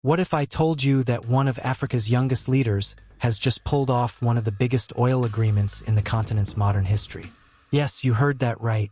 What if I told you that one of Africa's youngest leaders has just pulled off one of the biggest oil agreements in the continent's modern history? Yes, you heard that right.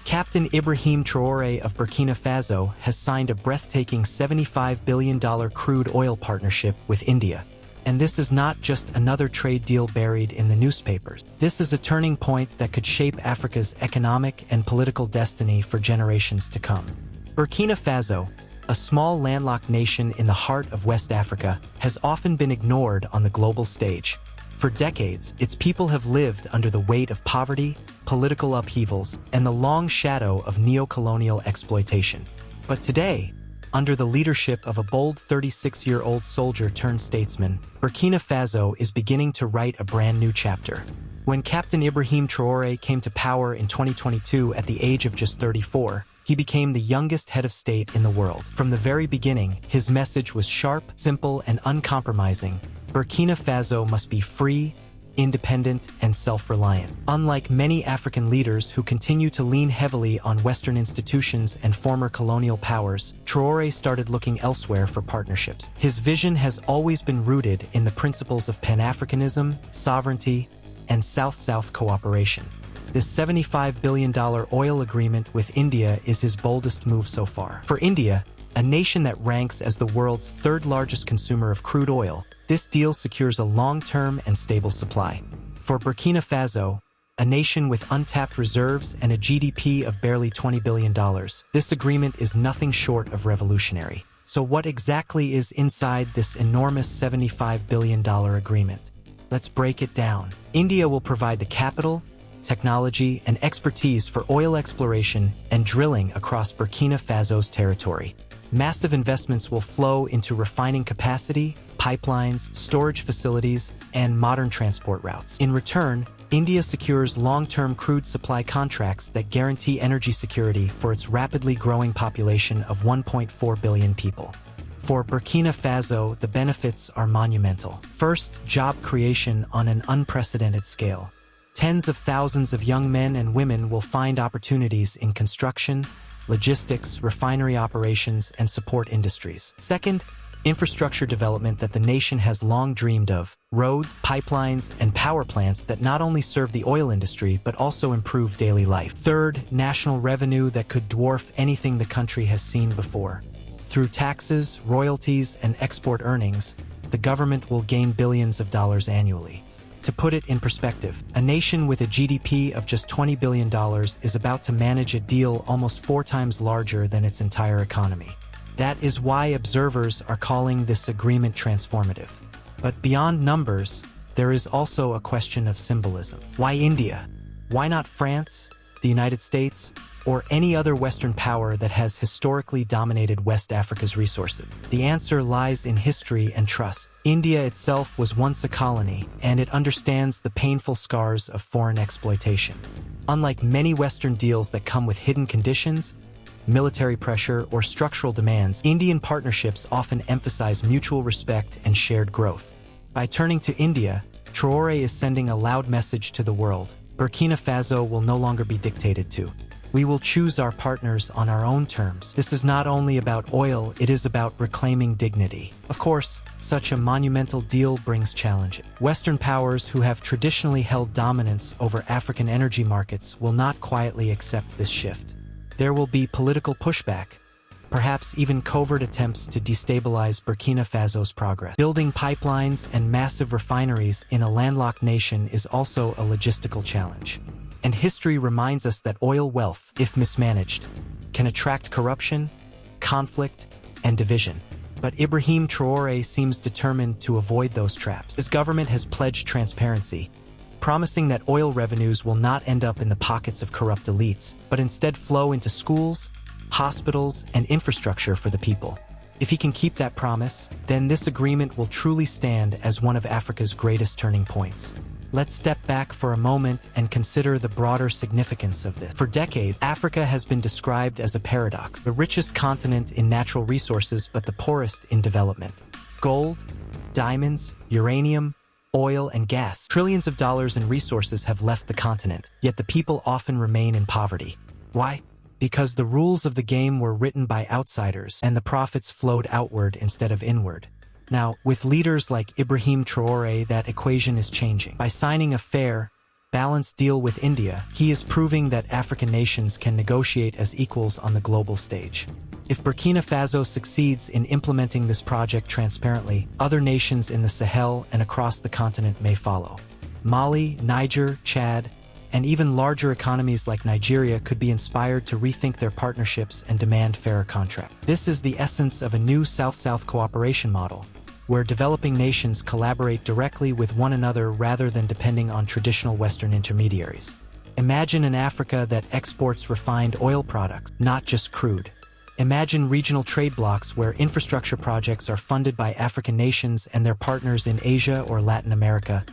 Captain Ibrahim Traoré of Burkina Faso has signed a breathtaking $75 billion crude oil partnership with India. And this is not just another trade deal buried in the newspapers. This is a turning point that could shape Africa's economic and political destiny for generations to come. Burkina Faso, a small landlocked nation in the heart of West Africa, has often been ignored on the global stage. For decades, its people have lived under the weight of poverty, political upheavals, and the long shadow of neocolonial exploitation. But today, under the leadership of a bold 36-year-old soldier-turned-statesman, Burkina Faso is beginning to write a brand new chapter. When Captain Ibrahim Traoré came to power in 2022 at the age of just 34, he became the youngest head of state in the world. From the very beginning, his message was sharp, simple, and uncompromising. Burkina Faso must be free, independent, and self-reliant. Unlike many African leaders who continue to lean heavily on Western institutions and former colonial powers, Traoré started looking elsewhere for partnerships. His vision has always been rooted in the principles of Pan-Africanism, sovereignty, and South-South cooperation. This $75 billion oil agreement with India is his boldest move so far. For India, a nation that ranks as the world's third-largest consumer of crude oil, this deal secures a long-term and stable supply. For Burkina Faso, a nation with untapped reserves and a GDP of barely $20 billion, this agreement is nothing short of revolutionary. So what exactly is inside this enormous $75 billion agreement? Let's break it down. India will provide the capital, technology, and expertise for oil exploration and drilling across Burkina Faso's territory. Massive investments will flow into refining capacity, pipelines, storage facilities, and modern transport routes. In return, India secures long-term crude supply contracts that guarantee energy security for its rapidly growing population of 1.4 billion people. For Burkina Faso, the benefits are monumental. First, job creation on an unprecedented scale. Tens of thousands of young men and women will find opportunities in construction, logistics, refinery operations, and support industries. Second, infrastructure development that the nation has long dreamed of. Roads, pipelines, and power plants that not only serve the oil industry but also improve daily life. Third, national revenue that could dwarf anything the country has seen before. Through taxes, royalties, and export earnings, the government will gain billions of dollars annually. To put it in perspective, a nation with a GDP of just $20 billion is about to manage a deal almost 4 times larger than its entire economy. That is why observers are calling this agreement transformative. But beyond numbers, there is also a question of symbolism. Why India? Why not France, the United States, or any other Western power that has historically dominated West Africa's resources? The answer lies in history and trust. India itself was once a colony, and it understands the painful scars of foreign exploitation. Unlike many Western deals that come with hidden conditions, military pressure, or structural demands, Indian partnerships often emphasize mutual respect and shared growth. By turning to India, Traoré is sending a loud message to the world. Burkina Faso will no longer be dictated to. We will choose our partners on our own terms. This is not only about oil, it is about reclaiming dignity. Of course, such a monumental deal brings challenges. Western powers who have traditionally held dominance over African energy markets will not quietly accept this shift. There will be political pushback, perhaps even covert attempts to destabilize Burkina Faso's progress. Building pipelines and massive refineries in a landlocked nation is also a logistical challenge. And history reminds us that oil wealth, if mismanaged, can attract corruption, conflict, and division. But Ibrahim Traoré seems determined to avoid those traps. His government has pledged transparency, promising that oil revenues will not end up in the pockets of corrupt elites, but instead flow into schools, hospitals, and infrastructure for the people. If he can keep that promise, then this agreement will truly stand as one of Africa's greatest turning points. Let's step back for a moment and consider the broader significance of this. For decades, Africa has been described as a paradox, the richest continent in natural resources but the poorest in development. Gold, diamonds, uranium, oil, and gas. Trillions of dollars in resources have left the continent, yet the people often remain in poverty. Why? because the rules of the game were written by outsiders and the profits flowed outward instead of inward. Now, with leaders like Ibrahim Traoré, that equation is changing. By signing a fair, balanced deal with India, he is proving that African nations can negotiate as equals on the global stage. If Burkina Faso succeeds in implementing this project transparently, other nations in the Sahel and across the continent may follow. Mali, Niger, Chad, and even larger economies like Nigeria could be inspired to rethink their partnerships and demand fairer contracts. This is the essence of a new South-South cooperation model, where developing nations collaborate directly with one another rather than depending on traditional Western intermediaries. Imagine an Africa that exports refined oil products, not just crude. Imagine regional trade blocs where infrastructure projects are funded by African nations and their partners in Asia or Latin America,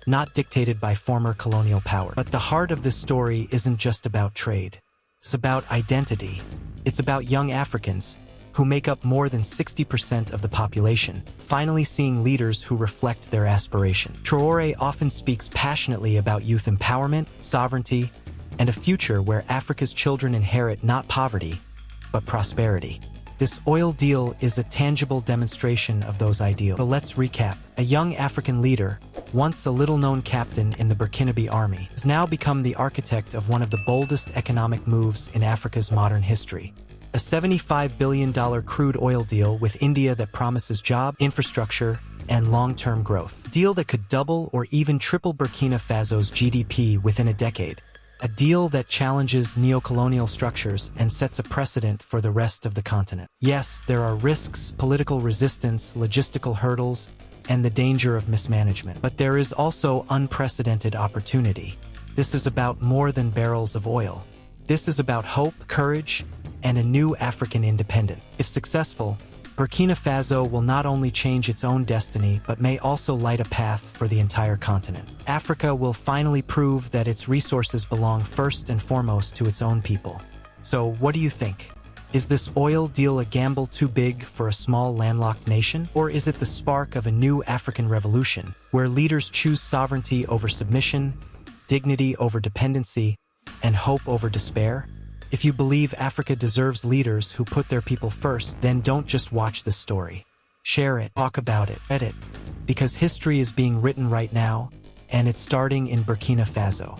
not dictated by former colonial power. But the heart of this story isn't just about trade. It's about identity. It's about young Africans, who make up more than 60% of the population, finally seeing leaders who reflect their aspirations. Traoré often speaks passionately about youth empowerment, sovereignty, and a future where Africa's children inherit not poverty, but prosperity. This oil deal is a tangible demonstration of those ideals. So let's recap. A young African leader, once a little-known captain in the Burkinabe army, has now become the architect of one of the boldest economic moves in Africa's modern history. A $75 billion crude oil deal with India that promises job, infrastructure, and long-term growth. A deal that could double or even triple Burkina Faso's GDP within a decade. A deal that challenges neocolonial structures and sets a precedent for the rest of the continent. Yes, there are risks, political resistance, logistical hurdles, and the danger of mismanagement. But there is also unprecedented opportunity. This is about more than barrels of oil. This is about hope, courage, and a new African independence. If successful, Burkina Faso will not only change its own destiny, but may also light a path for the entire continent. Africa will finally prove that its resources belong first and foremost to its own people. So, what do you think? Is this oil deal a gamble too big for a small landlocked nation? Or is it the spark of a new African revolution, where leaders choose sovereignty over submission, dignity over dependency, and hope over despair? If you believe Africa deserves leaders who put their people first, then don't just watch this story. Share it, talk about it, read it. Because history is being written right now, and it's starting in Burkina Faso.